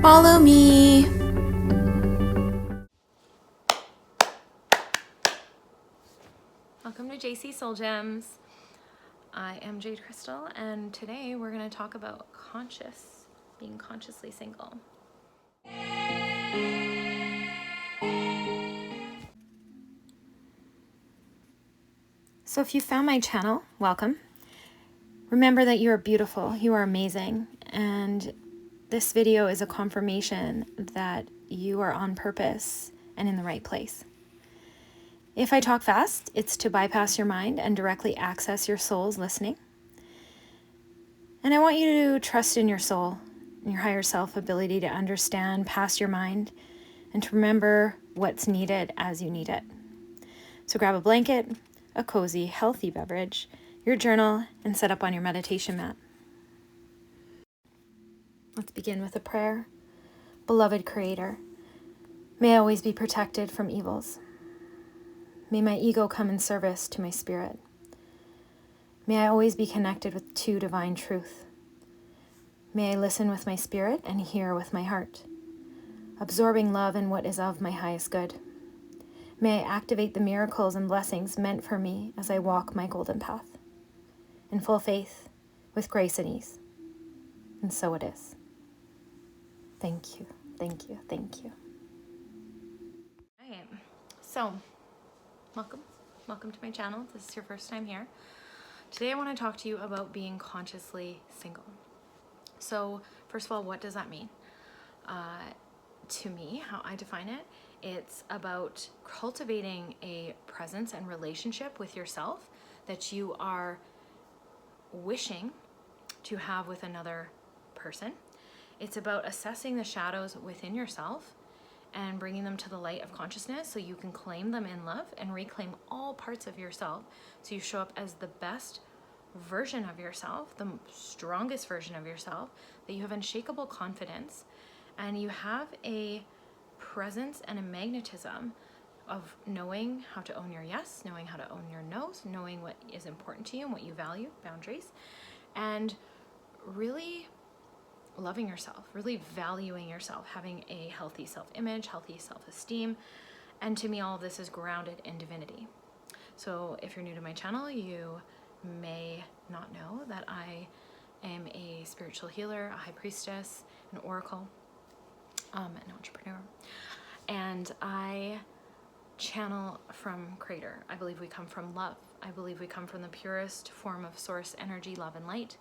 Follow me. Welcome to JC Soul Gems. I am Jade Crystal, and today we're going to talk about being consciously single. So if you found my channel, welcome. Remember that you are beautiful, you are amazing, and this video is a confirmation that you are on purpose and in the right place. If I talk fast, it's to bypass your mind and directly access your soul's listening. And I want you to trust in your soul, in your higher self ability to understand past your mind and to remember what's needed as you need it. So grab a blanket, a cozy, healthy beverage, your journal, and set up on your meditation mat. Let's begin with a prayer. Beloved Creator, may I always be protected from evils. May my ego come in service to my spirit. May I always be connected to divine truth. May I listen with my spirit and hear with my heart, absorbing love and what is of my highest good. May I activate the miracles and blessings meant for me as I walk my golden path, in full faith, with grace and ease. And so it is. Thank you, thank you, thank you. All right, so welcome to my channel. If this is your first time here. Today I want to talk to you about being consciously single. So first of all, what does that mean? To me, how I define it, it's about cultivating a presence and relationship with yourself that you are wishing to have with another person. It's about assessing the shadows within yourself and bringing them to the light of consciousness so you can claim them in love and reclaim all parts of yourself so you show up as the best version of yourself, the strongest version of yourself, that you have unshakable confidence and you have a presence and a magnetism of knowing how to own your yes, knowing how to own your no's, knowing what is important to you and what you value, boundaries, and really loving yourself, really valuing yourself, having a healthy self-image, healthy self-esteem. And to me, all of this is grounded in divinity. So if you're new to my channel, you may not know that I am a spiritual healer, a high priestess, an oracle, an entrepreneur. And I channel from Creator. I believe we come from love. I believe we come from the purest form of source energy, love and light.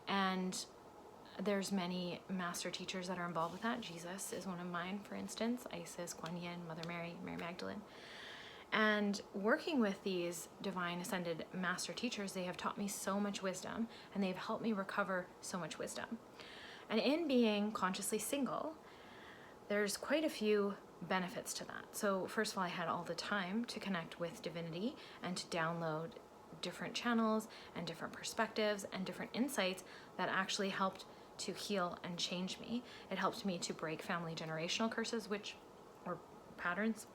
And there's many master teachers that are involved with that. Jesus is one of mine, for instance, Isis, Kuan Yin, Mother Mary, Mary Magdalene. And working with these divine ascended master teachers, they have taught me so much wisdom and they've helped me recover so much wisdom. And in being consciously single, there's quite a few benefits to that. So first of all, I had all the time to connect with divinity and to download different channels and different perspectives and different insights that actually helped to heal and change me. It helped me to break family generational curses, or patterns,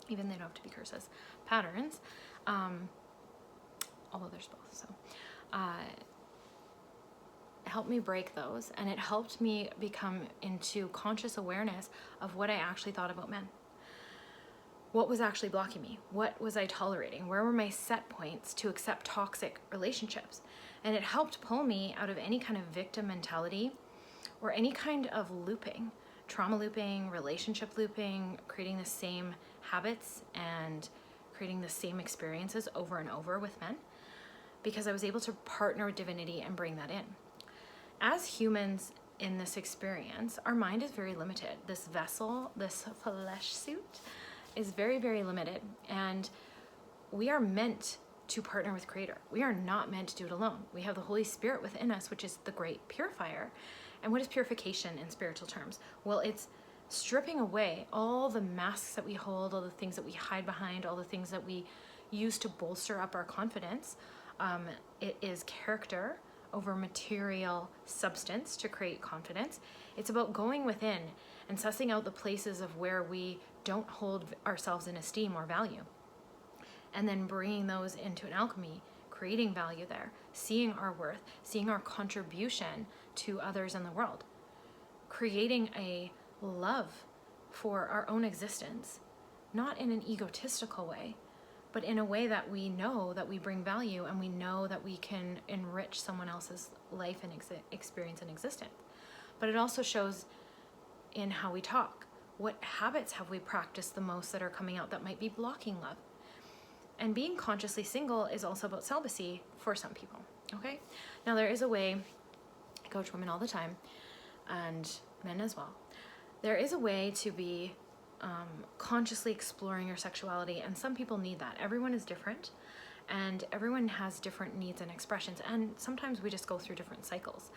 even they don't have to be curses, patterns, although there's both. So it helped me break those, and it helped me become into conscious awareness of what I actually thought about men. What was actually blocking me? What was I tolerating? Where were my set points to accept toxic relationships? And it helped pull me out of any kind of victim mentality or any kind of looping, trauma looping, relationship looping, creating the same habits and creating the same experiences over and over with men, because I was able to partner with divinity and bring that in. As humans in this experience, our mind is very limited. This vessel, this flesh suit, is very, very limited, and we are meant to partner with Creator. We are not meant to do it alone. We have the Holy Spirit within us, which is the great purifier. And what is purification in spiritual terms? Well, it's stripping away all the masks that we hold, all the things that we hide behind, all the things that we use to bolster up our confidence. It is character over material substance to create confidence. It's about going within and sussing out the places of where we don't hold ourselves in esteem or value, and then bringing those into an alchemy, creating value there, seeing our worth, seeing our contribution to others in the world. creating a love for our own existence, not in an egotistical way, but in a way that we know that we bring value and we know that we can enrich someone else's life and experience and existence. But it also shows in how we talk. What habits have we practiced the most that are coming out that might be blocking love? And being consciously single is also about celibacy for some people, okay? Now there is a way, I coach women all the time, and men as well. There is a way to be consciously exploring your sexuality, and some people need that. Everyone is different, and everyone has different needs and expressions, and sometimes we just go through different cycles.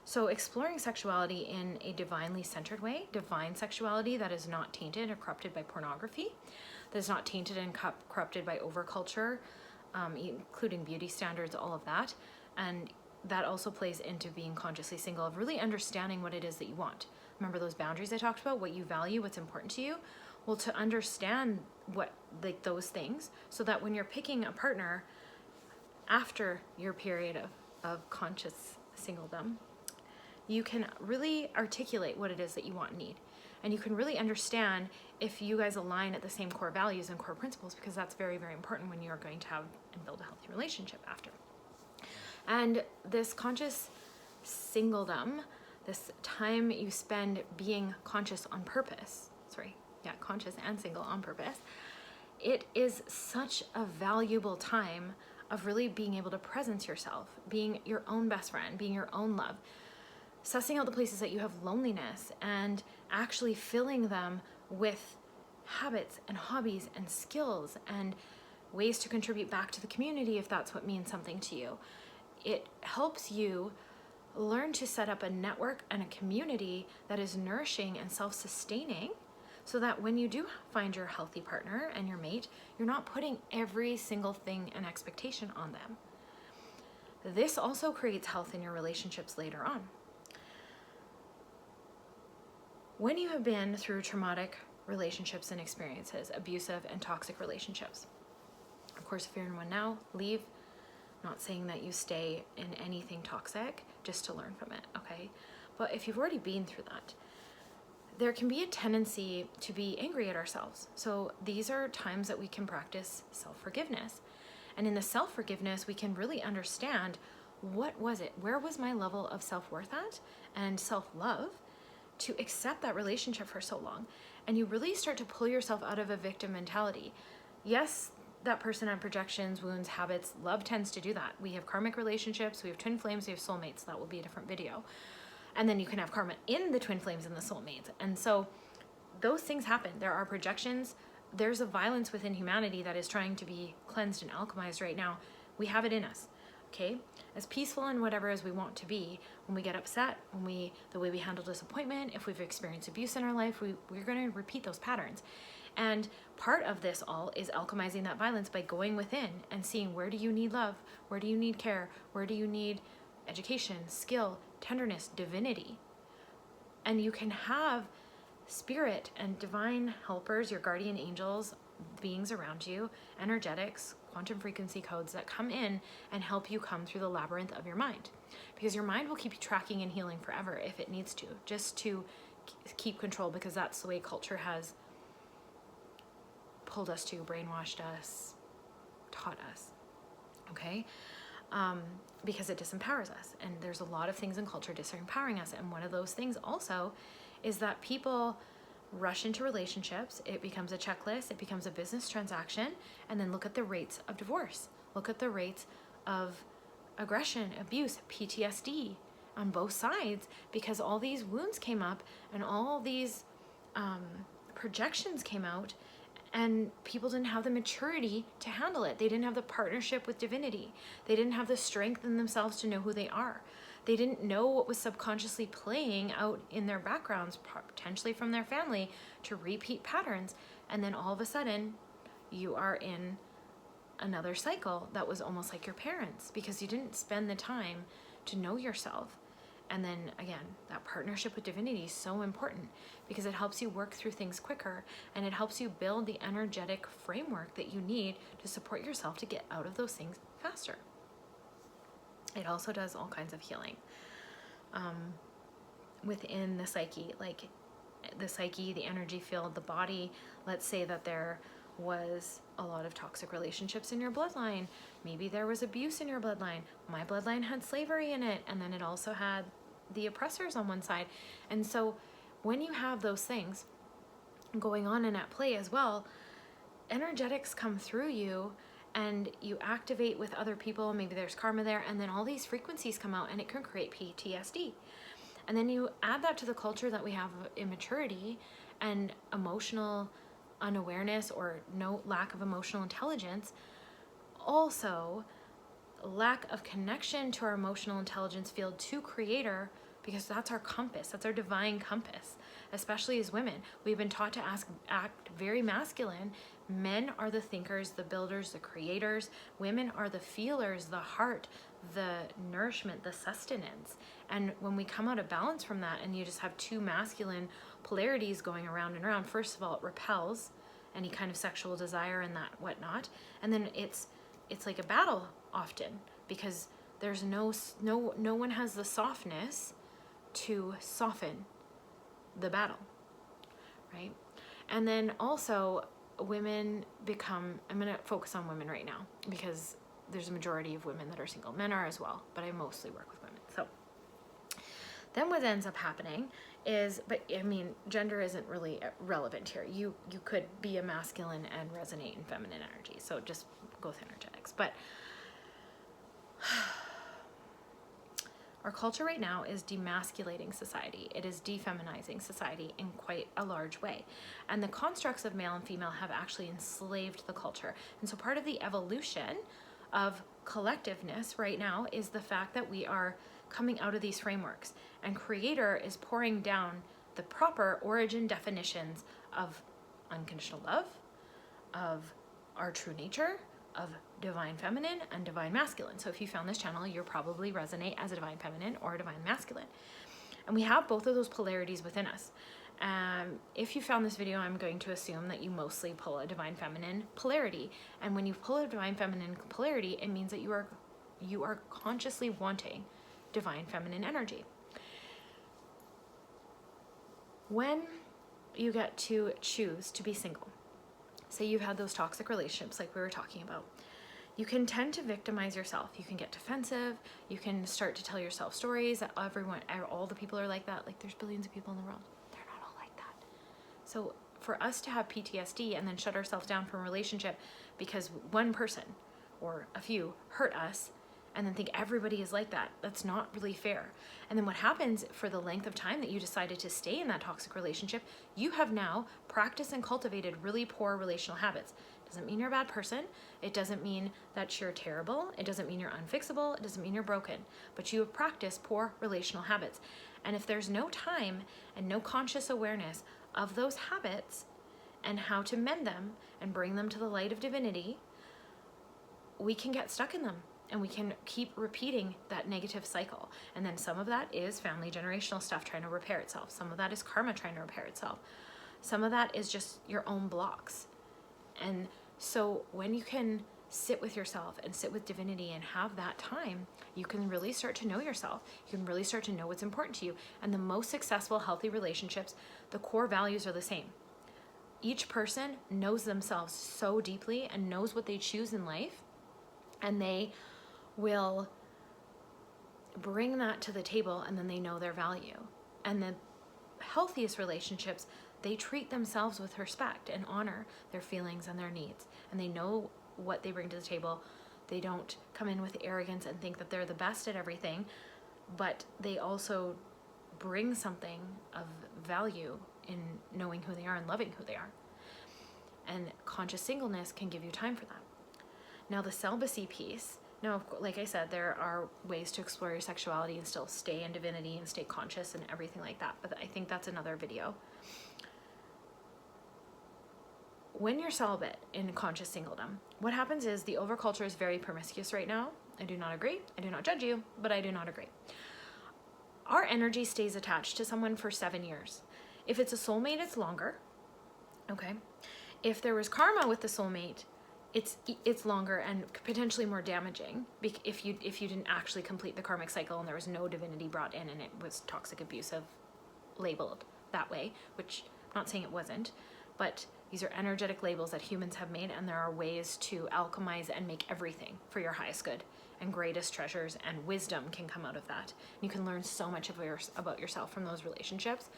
So exploring sexuality in a divinely centered way, divine sexuality that is not tainted or corrupted by pornography, that is not tainted and corrupted by overculture, including beauty standards, all of that. And that also plays into being consciously single, of really understanding what it is that you want. Remember those boundaries I talked about, what you value, what's important to you? Well, to understand what, like, those things, so that when you're picking a partner after your period of conscious singledom, you can really articulate what it is that you want and need. And you can really understand if you guys align at the same core values and core principles, because that's very, very important when you're going to have and build a healthy relationship after. And this conscious singledom, this time you spend being conscious on purpose, conscious and single on purpose, it is such a valuable time of really being able to presence yourself, being your own best friend, being your own love, sussing out the places that you have loneliness and actually filling them with habits and hobbies and skills and ways to contribute back to the community if that's what means something to you. It helps you learn to set up a network and a community that is nourishing and self-sustaining, so that when you do find your healthy partner and your mate, you're not putting every single thing and expectation on them. This also creates health in your relationships later on. When you have been through traumatic relationships and experiences, abusive and toxic relationships, of course, if you're in one now, leave. Not saying that you stay in anything toxic, just to learn from it, okay? But if you've already been through that, there can be a tendency to be angry at ourselves. So these are times that we can practice self-forgiveness. And in the self-forgiveness, we can really understand, what was it? Where was my level of self-worth at and self-love to accept that relationship for so long? And you really start to pull yourself out of a victim mentality. Yes, that person had projections, wounds, habits. Love tends to do that. We have karmic relationships, we have twin flames, we have soulmates. That will be a different video. And then you can have karma in the twin flames and the soulmates. And so those things happen. There are projections. There's a violence within humanity that is trying to be cleansed and alchemized right now. We have it in us, okay? As peaceful and whatever as we want to be, when we get upset, the way we handle disappointment, if we've experienced abuse in our life, we're going to repeat those patterns. And part of this all is alchemizing that violence by going within and seeing, where do you need love? Where do you need care? Where do you need education, skill, tenderness, divinity? And you can have spirit and divine helpers, your guardian angels, beings around you, energetics, quantum frequency codes that come in and help you come through the labyrinth of your mind. Because your mind will keep you tracking and healing forever if it needs to, just to keep control, because that's the way culture has pulled us to, brainwashed us, taught us, okay? Because it disempowers us. And there's a lot of things in culture disempowering us. And one of those things also is that people rush into relationships. It becomes a checklist. It becomes a business transaction. And then look at the rates of divorce. Look at the rates of aggression, abuse, PTSD on both sides, because all these wounds came up and all these projections came out, and people didn't have the maturity to handle it. They didn't have the partnership with divinity. They didn't have the strength in themselves to know who they are. They didn't know what was subconsciously playing out in their backgrounds, potentially from their family, to repeat patterns. And then all of a sudden, you are in another cycle that was almost like your parents, because you didn't spend the time to know yourself. And then again, that partnership with divinity is so important, because it helps you work through things quicker, and it helps you build the energetic framework that you need to support yourself to get out of those things faster. It also does all kinds of healing. within the psyche, like the psyche, the energy field, the body. Let's say that there was a lot of toxic relationships in your bloodline. Maybe there was abuse in your bloodline. My bloodline had slavery in it, and then it also had the oppressors on one side. And so when you have those things going on and at play as well, energetics come through you and you activate with other people. Maybe there's karma there, and then all these frequencies come out and it can create PTSD. And then you add that to the culture that we have of immaturity and emotional unawareness, or no lack of emotional intelligence. Also, lack of connection to our emotional intelligence field to creator, because that's our compass, that's our divine compass. Especially as women, we've been taught to act very masculine. Men are the thinkers, the builders, the creators. Women are the feelers, the heart, the nourishment, the sustenance. And when we come out of balance from that, and you just have two masculine polarities going around and around, first of all, it repels any kind of sexual desire and that whatnot. And then it's like a battle often, because there's no one has the softness to soften the battle, right? And then also women become, I'm going to focus on women right now because there's a majority of women that are single. Men are as well, but I mostly work with women. So then what ends up happening is, but I mean, gender isn't really relevant here. You could be a masculine and resonate in feminine energy. So just go with energetics. But our culture right now is demasculating society. It is defeminizing society in quite a large way. And the constructs of male and female have actually enslaved the culture. And so part of the evolution of collectiveness right now is the fact that we are coming out of these frameworks, and creator is pouring down the proper origin definitions of unconditional love, of our true nature, of divine feminine and divine masculine. So if you found this channel, you'll probably resonate as a divine feminine or a divine masculine. And we have both of those polarities within us. If you found this video, I'm going to assume that you mostly pull a divine feminine polarity. And when you pull a divine feminine polarity, it means that you are consciously wanting divine feminine energy. When you get to choose to be single, say you've had those toxic relationships like we were talking about, you can tend to victimize yourself. You can get defensive. You can start to tell yourself stories that all the people are like that. Like, there's billions of people in the world. They're not all like that. So for us to have PTSD and then shut ourselves down from a relationship because one person or a few hurt us, and then think everybody is like that, that's not really fair. And then what happens, for the length of time that you decided to stay in that toxic relationship, you have now practiced and cultivated really poor relational habits. Doesn't mean you're a bad person. It doesn't mean that you're terrible. It doesn't mean you're unfixable. It doesn't mean you're broken. But you have practiced poor relational habits. And if there's no time and no conscious awareness of those habits and how to mend them and bring them to the light of divinity, we can get stuck in them. And we can keep repeating that negative cycle. And then some of that is family generational stuff trying to repair itself. Some of that is karma trying to repair itself. Some of that is just your own blocks. And so when you can sit with yourself and sit with divinity and have that time, you can really start to know yourself. You can really start to know what's important to you. And the most successful, healthy relationships, the core values are the same. Each person knows themselves so deeply and knows what they choose in life. And they will bring that to the table, and then they know their value. And the healthiest relationships, they treat themselves with respect and honor their feelings and their needs, and they know what they bring to the table. They don't come in with arrogance and think that they're the best at everything, but they also bring something of value in knowing who they are and loving who they are. And conscious singleness can give you time for that. Now the celibacy piece, now, like I said, there are ways to explore your sexuality and still stay in divinity and stay conscious and everything like that. But I think that's another video. When you're celibate in conscious singledom, what happens is the overculture is very promiscuous right now. I do not agree. I do not judge you, but I do not agree. Our energy stays attached to someone for 7 years. If it's a soulmate, it's longer. Okay. If there was karma with the soulmate, it's longer and potentially more damaging if you didn't actually complete the karmic cycle and there was no divinity brought in and it was toxic, abusive, labeled that way, which I'm not saying it wasn't, but these are energetic labels that humans have made, and there are ways to alchemize and make everything for your highest good and greatest treasures, and wisdom can come out of that. You can learn so much about yourself from those relationships.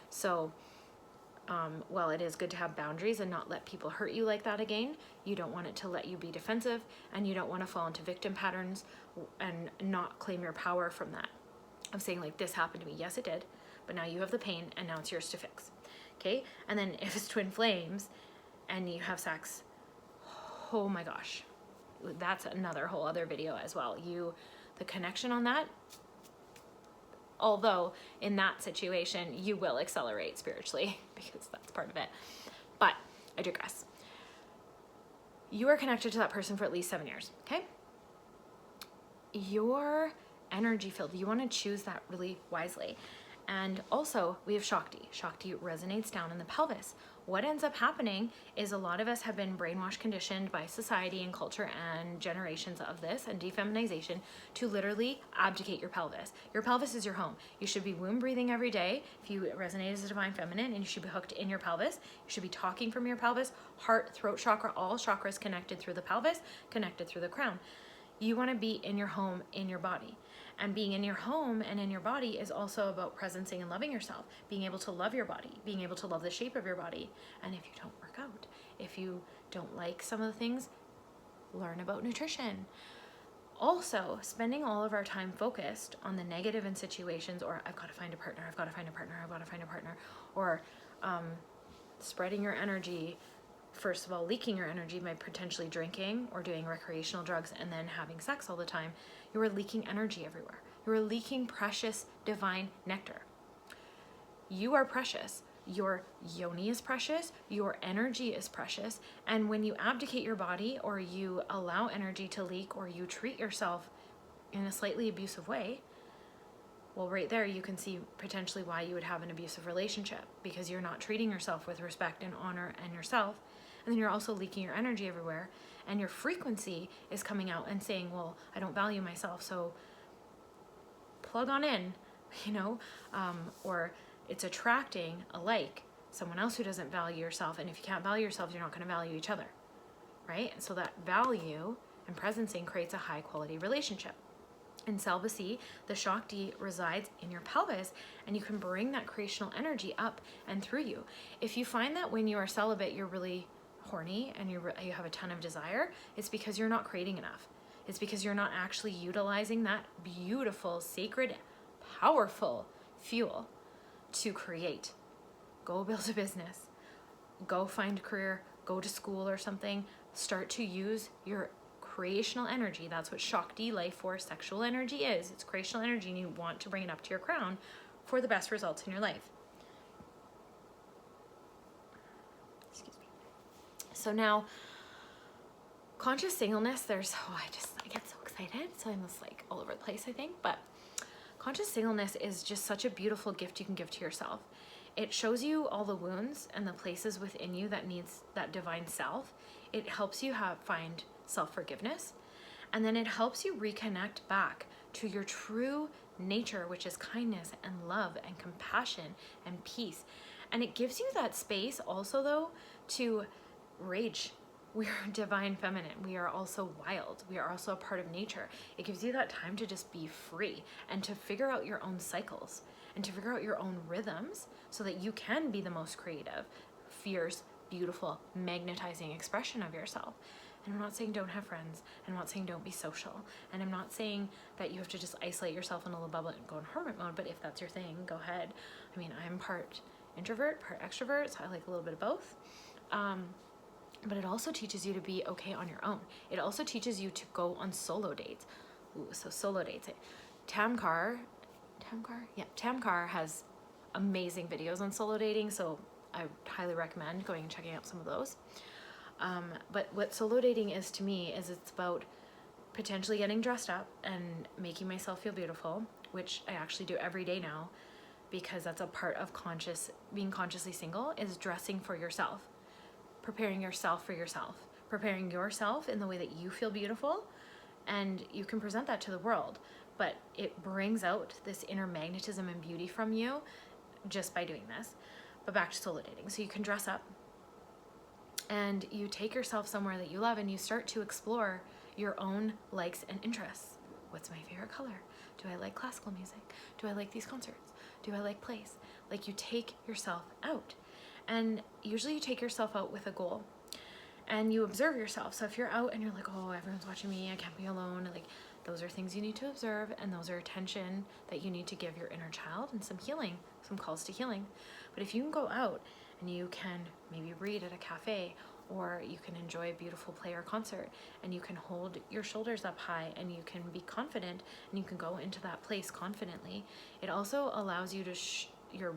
So while it is good to have boundaries and not let people hurt you like that again, you don't want it to let you be defensive, and you don't want to fall into victim patterns and not claim your power from that. Of saying like, this happened to me. Yes, it did, but now you have the pain and now it's yours to fix. Okay? And then if it's twin flames and you have sex, oh my gosh, that's another whole other video as well. The connection on that, although in that situation you will accelerate spiritually because that's part of it. But I digress. You are connected to that person for at least 7 years, okay? Your energy field, you want to choose that really wisely. And also we have Shakti. Shakti resonates down in the pelvis. What ends up happening is a lot of us have been brainwashed, conditioned by society and culture and generations of this and defeminization to literally abdicate your pelvis. Your pelvis is your home. You should be womb breathing every day if you resonate as a divine feminine, and you should be hooked in your pelvis. You should be talking from your pelvis, heart, throat chakra, all chakras connected through the pelvis, connected through the crown. You want to be in your home, in your body. And being in your home and in your body is also about presencing and loving yourself, being able to love your body, being able to love the shape of your body. And if you don't work out, if you don't like some of the things, learn about nutrition. Also, spending all of our time focused on the negative in situations, or I've got to find a partner, I've got to find a partner, I've got to find a partner, or spreading your energy, first of all, leaking your energy by potentially drinking or doing recreational drugs and then having sex all the time. You are leaking energy everywhere. You are leaking precious divine nectar. You are precious. Your yoni is precious. Your energy is precious. And when you abdicate your body, or you allow energy to leak, or you treat yourself in a slightly abusive way, well, right there you can see potentially why you would have an abusive relationship, because you're not treating yourself with respect and honor and yourself. And then you're also leaking your energy everywhere, and your frequency is coming out and saying, well, I don't value myself, so plug on in, or it's attracting alike someone else who doesn't value yourself. And if you can't value yourself, you're not going to value each other, right? And so that value and presencing creates a high quality relationship. In celibacy, the Shakti resides in your pelvis, and you can bring that creational energy up and through you. If you find that when you are celibate, you're really horny and you have a ton of desire, it's because you're not creating enough. It's because you're not actually utilizing that beautiful, sacred, powerful fuel to create. Go build a business. Go find a career. Go to school or something. Start to use your creational energy. That's what Shakti, life force, sexual energy is. It's creational energy, and you want to bring it up to your crown for the best results in your life. Excuse me. So now, conscious singleness, I get so excited. So I'm just like all over the place, I think. But conscious singleness is just such a beautiful gift you can give to yourself. It shows you all the wounds and the places within you that needs that divine self. It helps you find self-forgiveness, and then it helps you reconnect back to your true nature, which is kindness and love and compassion and peace. And it gives you that space also, though, to rage. We are divine feminine. We are also wild. We are also a part of nature. It gives you that time to just be free and to figure out your own cycles and to figure out your own rhythms so that you can be the most creative, fierce, beautiful, magnetizing expression of yourself. And I'm not saying don't have friends. I'm not saying don't be social. And I'm not saying that you have to just isolate yourself in a little bubble and go in hermit mode. But if that's your thing, go ahead. I mean, I'm part introvert, part extrovert, so I like a little bit of both. But it also teaches you to be okay on your own. It also teaches you to go on solo dates. Ooh, so solo dates. Tamkar has amazing videos on solo dating, so I highly recommend going and checking out some of those. But what solo dating is to me is it's about potentially getting dressed up and making myself feel beautiful, which I actually do every day now, because that's a part of being consciously single, is dressing for yourself, preparing yourself for yourself, preparing yourself in the way that you feel beautiful, and you can present that to the world. But it brings out this inner magnetism and beauty from you just by doing this. But back to solo dating. So you can dress up and you take yourself somewhere that you love and you start to explore your own likes and interests. What's my favorite color? Do I like classical music? Do I like these concerts? Do I like plays? Like, you take yourself out. And usually you take yourself out with a goal and you observe yourself. So if you're out and you're like, oh, everyone's watching me, I can't be alone, like, those are things you need to observe, and those are attention that you need to give your inner child and some healing, some calls to healing. But if you can go out and you can maybe read at a cafe, or you can enjoy a beautiful play or concert, and you can hold your shoulders up high and you can be confident and you can go into that place confidently, it also allows you to your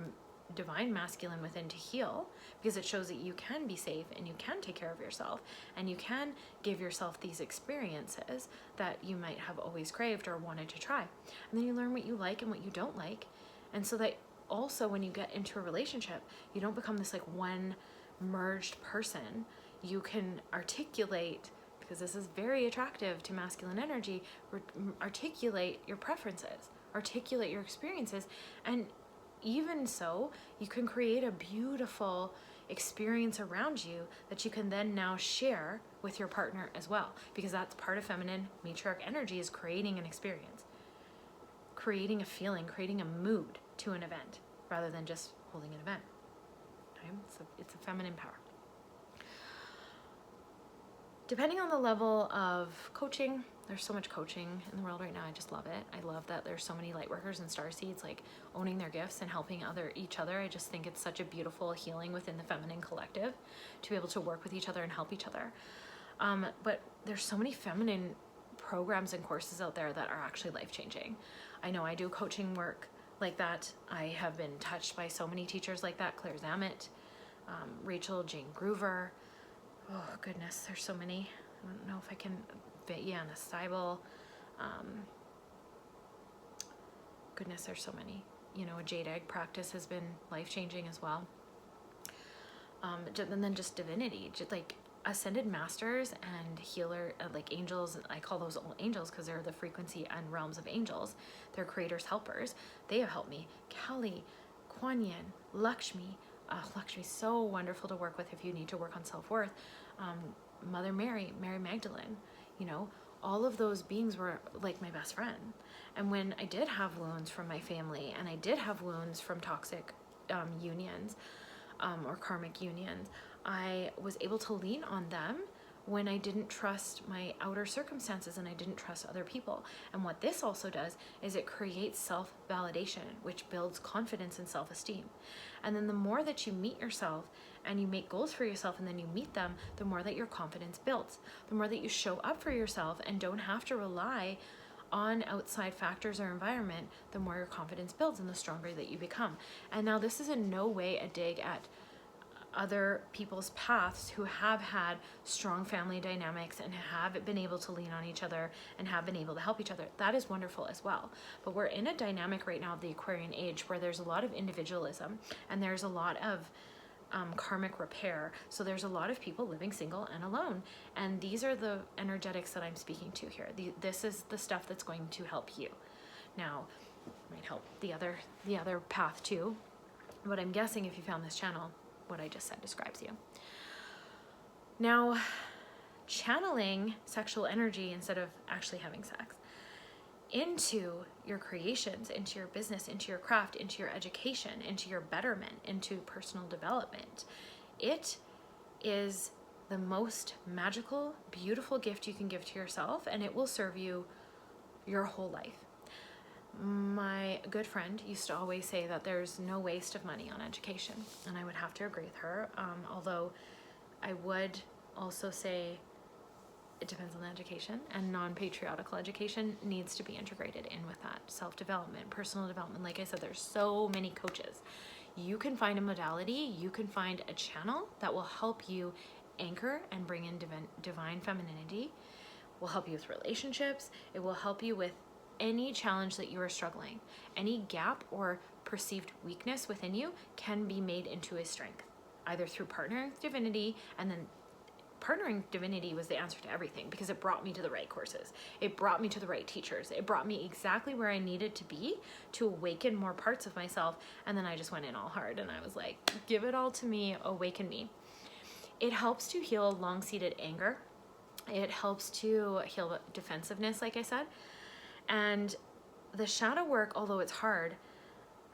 divine masculine within to heal, because it shows that you can be safe and you can take care of yourself and you can give yourself these experiences that you might have always craved or wanted to try. And then you learn what you like and what you don't like. And so that also when you get into a relationship, you don't become this like one merged person. You can articulate, because this is very attractive to masculine energy, articulate your preferences, articulate your experiences, and even so, you can create a beautiful experience around you that you can then now share with your partner as well, because that's part of feminine matriarch energy, is creating an experience, creating a feeling, creating a mood to an event rather than just holding an event. Okay? So it's a feminine power. Depending on the level of coaching, there's so much coaching in the world right now. I just love it. I love that there's so many light workers and starseeds like owning their gifts and helping each other. I just think it's such a beautiful healing within the feminine collective to be able to work with each other and help each other. But there's so many feminine programs and courses out there that are actually life-changing. I know I do coaching work like that. I have been touched by so many teachers like that. Claire Zammit, Rachel Jane Groover. Oh goodness, there's so many. I don't know if I can, Anna Steibel. Goodness, there's so many. You know, a jade egg practice has been life-changing as well. And then just divinity, just like ascended masters and healer, like angels. I call those all angels because they're the frequency and realms of angels. They're creators, helpers. They have helped me. Kali, Kuan Yin, Lakshmi. Lakshmi's so wonderful to work with if you need to work on self-worth. Mother Mary, Mary Magdalene, you know, all of those beings were like my best friend. And when I did have wounds from my family, and I did have wounds from toxic unions or karmic unions, I was able to lean on them when I didn't trust my outer circumstances and I didn't trust other people. And what this also does is it creates self-validation, which builds confidence and self-esteem. And then the more that you meet yourself and you make goals for yourself and then you meet them, the more that your confidence builds. The more that you show up for yourself and don't have to rely on outside factors or environment, the more your confidence builds and the stronger that you become. And now this is in no way a dig at other people's paths who have had strong family dynamics and have been able to lean on each other and have been able to help each other. That is wonderful as well. But we're in a dynamic right now of the Aquarian age where there's a lot of individualism and there's a lot of karmic repair. So there's a lot of people living single and alone. And these are the energetics that I'm speaking to here. This is the stuff that's going to help you. Now, it might help the other path too. But I'm guessing if you found this channel, what I just said describes you. Now, channeling sexual energy instead of actually having sex into your creations, into your business, into your craft, into your education, into your betterment, into personal development. It is the most magical, beautiful gift you can give to yourself, and it will serve you your whole life. My good friend used to always say that there's no waste of money on education, and I would have to agree with her, although I would also say it depends on the education, and non-patriarchal education needs to be integrated in with that. Self-development, personal development. Like I said, there's so many coaches. You can find a modality, you can find a channel that will help you anchor and bring in divine femininity, will help you with relationships, it will help you with any challenge that you are struggling. Any gap or perceived weakness within you can be made into a strength, either through partnering with divinity and then partnering divinity was the answer to everything, because it brought me to the right courses. It brought me to the right teachers. It brought me exactly where I needed to be to awaken more parts of myself. And then I just went in all hard and I was like, give it all to me, awaken me. It helps to heal long-seated anger. It helps to heal defensiveness, like I said. And the shadow work, although it's hard,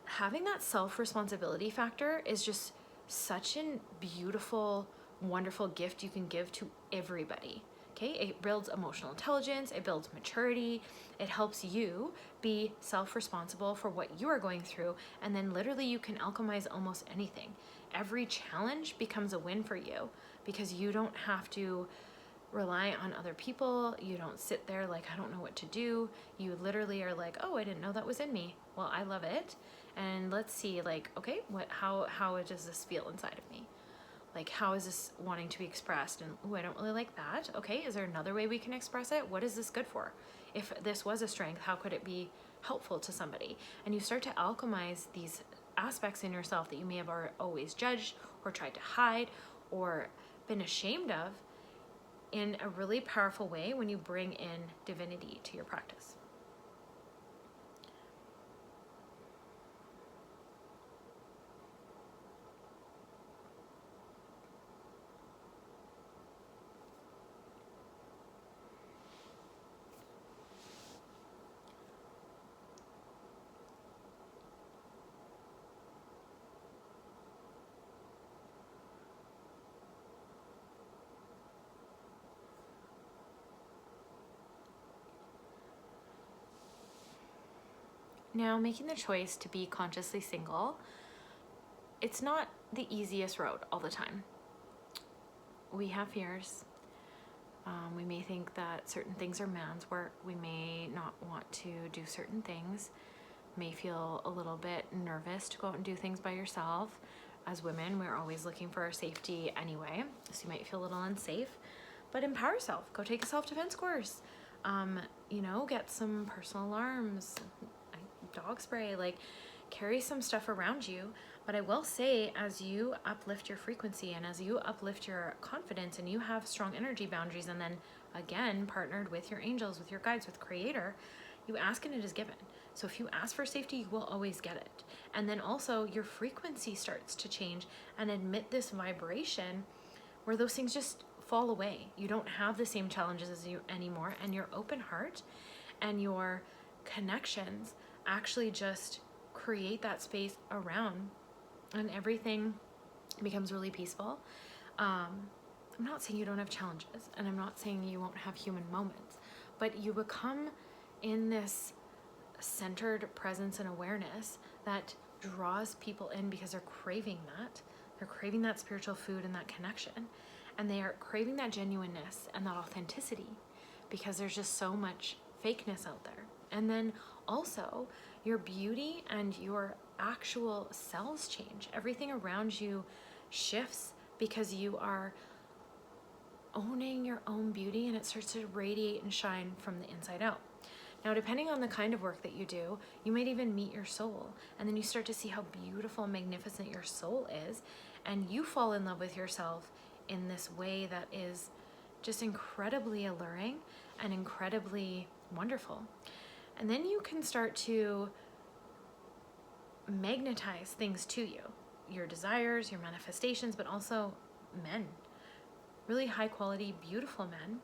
having that self-responsibility factor is just such a beautiful, wonderful gift you can give to everybody. Okay, it builds emotional intelligence, it builds maturity, it helps you be self-responsible for what you are going through, and then literally you can alchemize almost anything. Every challenge becomes a win for you because you don't have to rely on other people. You don't sit there like, I don't know what to do. You literally are like, oh, I didn't know that was in me. Well, I love it. And let's see, like, okay, how does this feel inside of me? Like, how is this wanting to be expressed? And, oh, I don't really like that. Okay, is there another way we can express it? What is this good for? If this was a strength, how could it be helpful to somebody? And you start to alchemize these aspects in yourself that you may have always judged or tried to hide or been ashamed of in a really powerful way when you bring in divinity to your practice. Now, making the choice to be consciously single, it's not the easiest road all the time. We have fears. We may think that certain things are man's work. We may not want to do certain things. May feel a little bit nervous to go out and do things by yourself. As women, we're always looking for our safety anyway, so you might feel a little unsafe. But empower yourself. Go take a self-defense course. Get some personal alarms, dog spray, like carry some stuff around you. But I will say, as you uplift your frequency and as you uplift your confidence and you have strong energy boundaries, and then again partnered with your angels, with your guides, with creator, you ask and it is given. So if you ask for safety, you will always get it. And then also your frequency starts to change and emit this vibration where those things just fall away. You don't have the same challenges as you anymore, and your open heart and your connections actually just create that space around, and everything becomes really peaceful. I'm not saying you don't have challenges, and I'm not saying you won't have human moments, but you become in this centered presence and awareness that draws people in because they're craving that. They're craving that spiritual food and that connection, and they are craving that genuineness and that authenticity because there's just so much fakeness out there. And then also your beauty and your actual cells change. Everything around you shifts because you are owning your own beauty, and it starts to radiate and shine from the inside out. Now, depending on the kind of work that you do, you might even meet your soul, and then you start to see how beautiful and magnificent your soul is, and you fall in love with yourself in this way that is just incredibly alluring and incredibly wonderful. And then you can start to magnetize things to you, your desires, your manifestations, but also men, really high quality, beautiful men.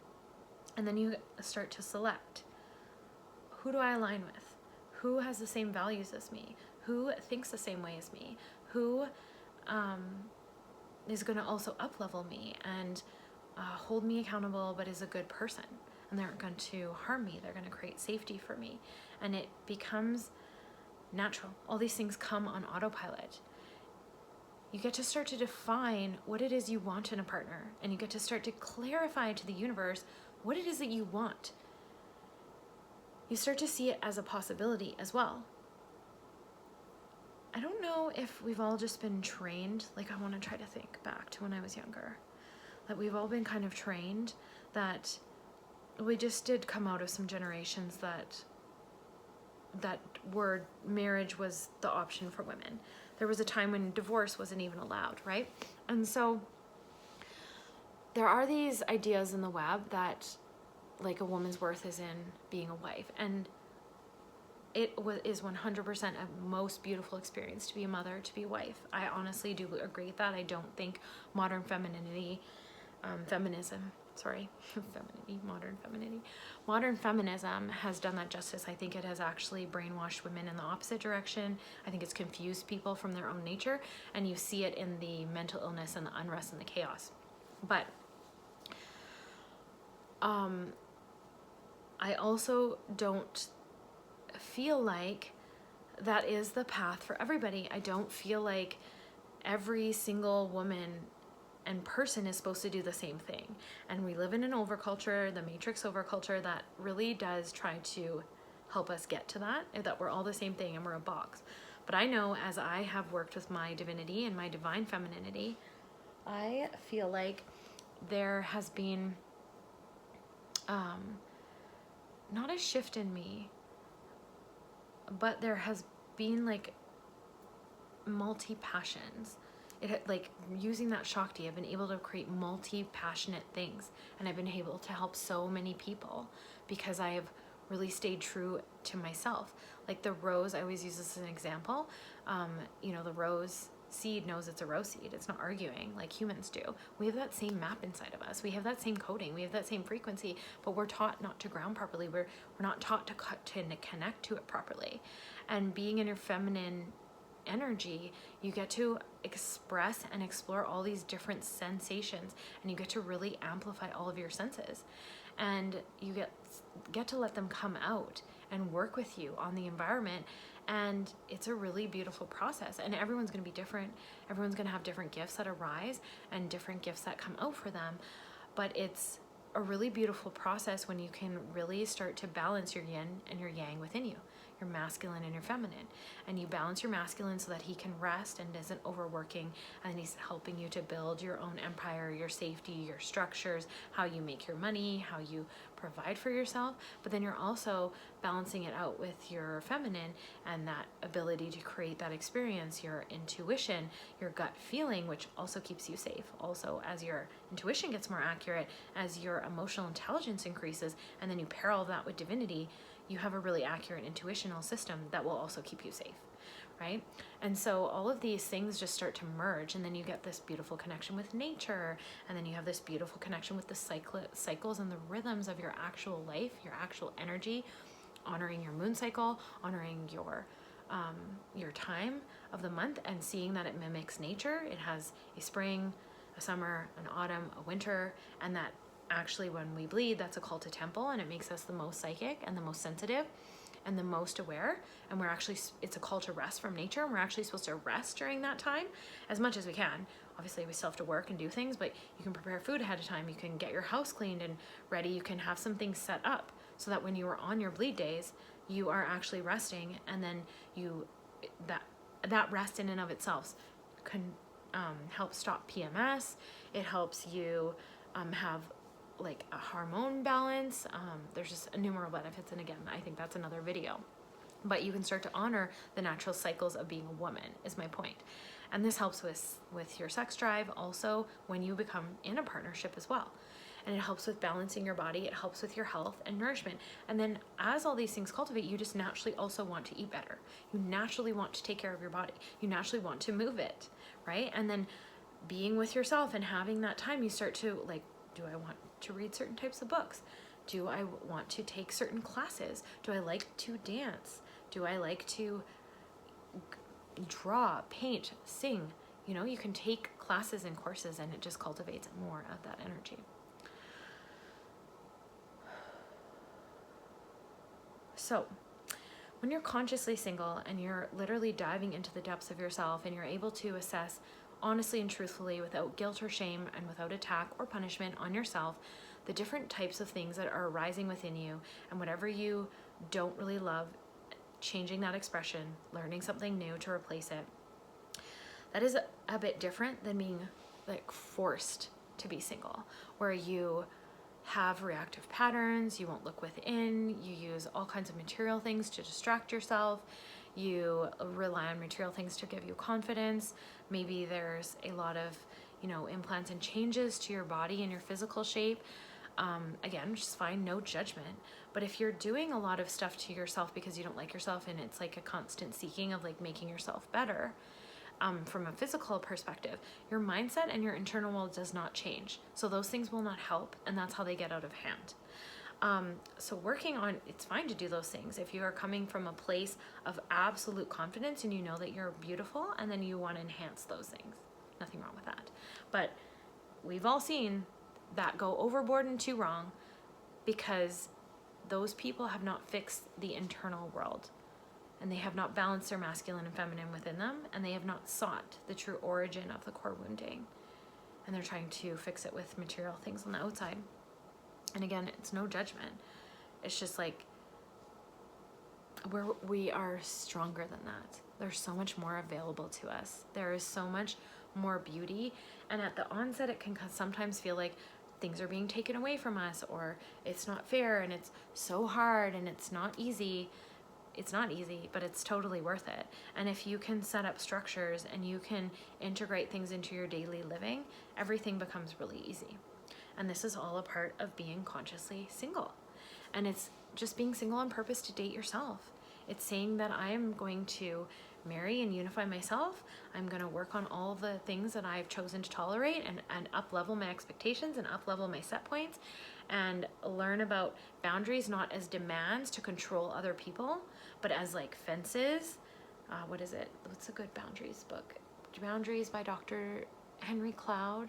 And then you start to select, who do I align with? Who has the same values as me? Who thinks the same way as me? Who is going to also up-level me and hold me accountable, but is a good person? And they aren't going to harm me. They're going to create safety for me. And it becomes natural. All these things come on autopilot. You get to start to define what it is you want in a partner, and you get to start to clarify to the universe what it is that you want. You start to see it as a possibility as well. I don't know if we've all just been trained, like I want to try to think back to when I was younger, that we've all been kind of trained that we just did come out of some generations that word marriage was the option for women. There was a time when divorce wasn't even allowed, right? And so there are these ideas in the web that like a woman's worth is in being a wife, and is 100% a most beautiful experience to be a mother, to be a wife. I honestly do agree with that. I don't think modern femininity, feminism, sorry, modern feminism has done that justice. I think it has actually brainwashed women in the opposite direction. I think it's confused people from their own nature, and you see it in the mental illness and the unrest and the chaos. But I also don't feel like that is the path for everybody. I don't feel like every single woman and person is supposed to do the same thing. And we live in an overculture, the matrix overculture, that really does try to help us get to that we're all the same thing and we're a box. But I know, as I have worked with my divinity and my divine femininity, I feel like there has been not a shift in me, but there has been like multi-passions. Like using that Shakti, I've been able to create multi-passionate things, and I've been able to help so many people because I have really stayed true to myself. Like the rose, I always use this as an example. The rose seed knows it's a rose seed. It's not arguing like humans do. We have that same map inside of us. We have that same coding. We have that same frequency, but we're taught not to ground properly. We're not taught to connect to it properly. And being in your feminine energy, you get to express and explore all these different sensations, and you get to really amplify all of your senses, and you get to let them come out and work with you on the environment. And it's a really beautiful process, and everyone's going to be different. Everyone's going to have different gifts that arise and different gifts that come out for them, but it's a really beautiful process when you can really start to balance your yin and your yang within you, your masculine and your feminine. And you balance your masculine so that he can rest and isn't overworking, and he's helping you to build your own empire, your safety, your structures, how you make your money, how you provide for yourself. But then you're also balancing it out with your feminine and that ability to create that experience, your intuition, your gut feeling, which also keeps you safe. Also, as your intuition gets more accurate, as your emotional intelligence increases, and then you pair all of that with divinity, you have a really accurate intuitional system that will also keep you safe, right? And so all of these things just start to merge, and then you get this beautiful connection with nature, and then you have this beautiful connection with the cycles and the rhythms of your actual life, your actual energy, honoring your moon cycle, honoring your time of the month, and seeing that it mimics nature. It has a spring, a summer, an autumn, a winter, and that actually when we bleed, that's a call to temple, and it makes us the most psychic and the most sensitive and the most aware. And it's a call to rest from nature, and we're actually supposed to rest during that time as much as we can. Obviously we still have to work and do things, but you can prepare food ahead of time, you can get your house cleaned and ready, you can have some things set up so that when you are on your bleed days, you are actually resting. And then that rest in and of itself can help stop PMS. It helps you have like a hormone balance. There's just innumerable benefits, and again, I think that's another video. But you can start to honor the natural cycles of being a woman, is my point. And this helps with your sex drive also when you become in a partnership as well. And it helps with balancing your body, it helps with your health and nourishment. And then as all these things cultivate, you just naturally also want to eat better. You naturally want to take care of your body. You naturally want to move it, right? And then being with yourself and having that time, you start to like, do I want to read certain types of books? Do I want to take certain classes? Do I like to dance? Do I like to draw, paint, sing? You can take classes and courses, and it just cultivates more of that energy. So when you're consciously single and you're literally diving into the depths of yourself, and you're able to assess honestly and truthfully, without guilt or shame and without attack or punishment on yourself, the different types of things that are arising within you, and whatever you don't really love, changing that expression, learning something new to replace it. That is a bit different than being like forced to be single, where you have reactive patterns, you won't look within, you use all kinds of material things to distract yourself, you rely on material things to give you confidence. Maybe there's a lot of, implants and changes to your body and your physical shape, again, just fine, no judgment. But if you're doing a lot of stuff to yourself because you don't like yourself, and it's like a constant seeking of like making yourself better, from a physical perspective, your mindset and your internal world does not change. So those things will not help, and that's how they get out of hand. So working on, it's fine to do those things if you are coming from a place of absolute confidence and you know that you're beautiful, and then you want to enhance those things. Nothing wrong with that. But we've all seen that go overboard and too wrong, because those people have not fixed the internal world, and they have not balanced their masculine and feminine within them, and they have not sought the true origin of the core wounding, and they're trying to fix it with material things on the outside. And again, it's no judgment. It's just like, we are stronger than that. There's so much more available to us. There is so much more beauty. And at the onset, it can sometimes feel like things are being taken away from us, or it's not fair, and it's so hard, and it's not easy. It's not easy, but it's totally worth it. And if you can set up structures and you can integrate things into your daily living, everything becomes really easy. And this is all a part of being consciously single. And it's just being single on purpose to date yourself. It's saying that I am going to marry and unify myself. I'm going to work on all the things that I've chosen to tolerate, and up-level my expectations and up-level my set points, and learn about boundaries not as demands to control other people, but as like fences. What is it? What's a good boundaries book? Boundaries by Dr. Henry Cloud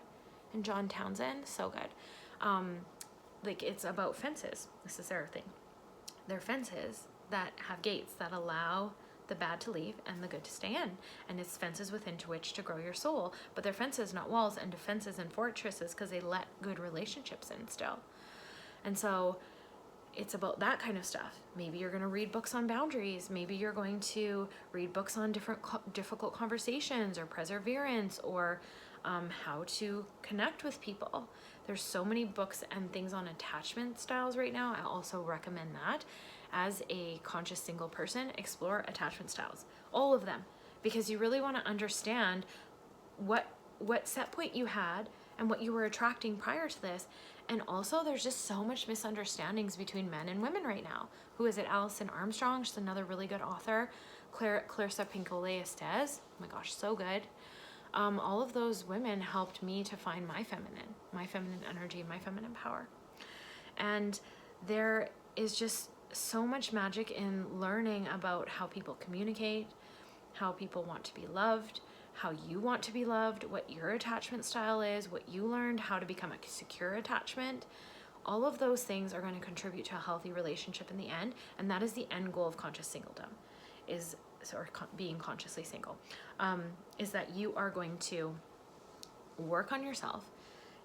and John Townsend. So good. Like, it's about fences. This is their thing. They're fences that have gates that allow the bad to leave and the good to stay in. And it's fences within to which to grow your soul. But they're fences, not walls, and defenses and fortresses, because they let good relationships in still. And so it's about that kind of stuff. Maybe you're going to read books on boundaries. Maybe you're going to read books on difficult conversations, or perseverance, or how to connect with people. There's so many books and things on attachment styles right now. I also recommend that. As a conscious single person, explore attachment styles, all of them, because you really want to understand what set point you had and what you were attracting prior to this. And also, there's just so much misunderstandings between men and women right now. Who is it? Alison Armstrong, she's another really good author. Clarissa Pinkola Estes, oh my gosh, so good. All of those women helped me to find my feminine energy, my feminine power. And there is just so much magic in learning about how people communicate, how people want to be loved, how you want to be loved, what your attachment style is, what you learned, how to become a secure attachment. All of those things are going to contribute to a healthy relationship in the end. And that is the end goal of conscious singledom, being consciously single, is that you are going to work on yourself.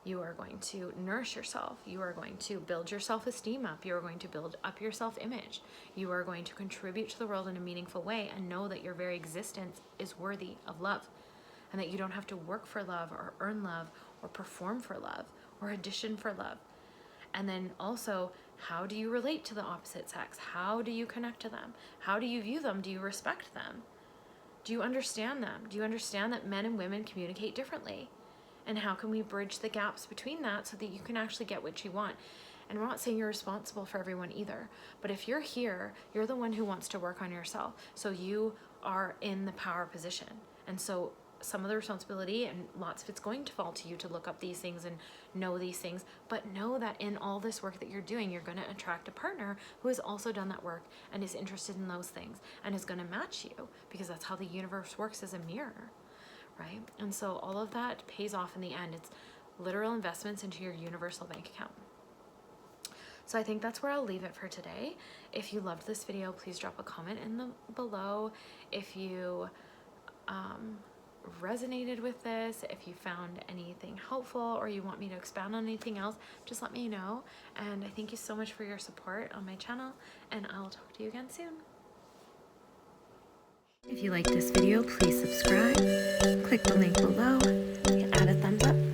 You are going to nourish yourself. You are going to build your self-esteem up. You are going to build up your self-image. You are going to contribute to the world in a meaningful way, and know that your very existence is worthy of love, and that you don't have to work for love, or earn love, or perform for love, or audition for love. And then also, how do you relate to the opposite sex? How do you connect to them? How do you view them? Do you respect them? Do you understand them? Do you understand that men and women communicate differently? And how can we bridge the gaps between that so that you can actually get what you want? And we're not saying you're responsible for everyone either. But if you're here, you're the one who wants to work on yourself. So you are in the power position. And so some of the responsibility, and lots of it's going to fall to you to look up these things and know these things. But know that in all this work that you're doing, you're going to attract a partner who has also done that work and is interested in those things and is going to match you, because that's how the universe works, as a mirror. Right? And so all of that pays off in the end. It's literal investments into your universal bank account. So I think that's where I'll leave it for today. If you loved this video, please drop a comment below. If you resonated with this, if you found anything helpful, or you want me to expand on anything else, just let me know. And I thank you so much for your support on my channel, and I'll talk to you again soon. If you liked this video, please subscribe, click the link below, add a thumbs up.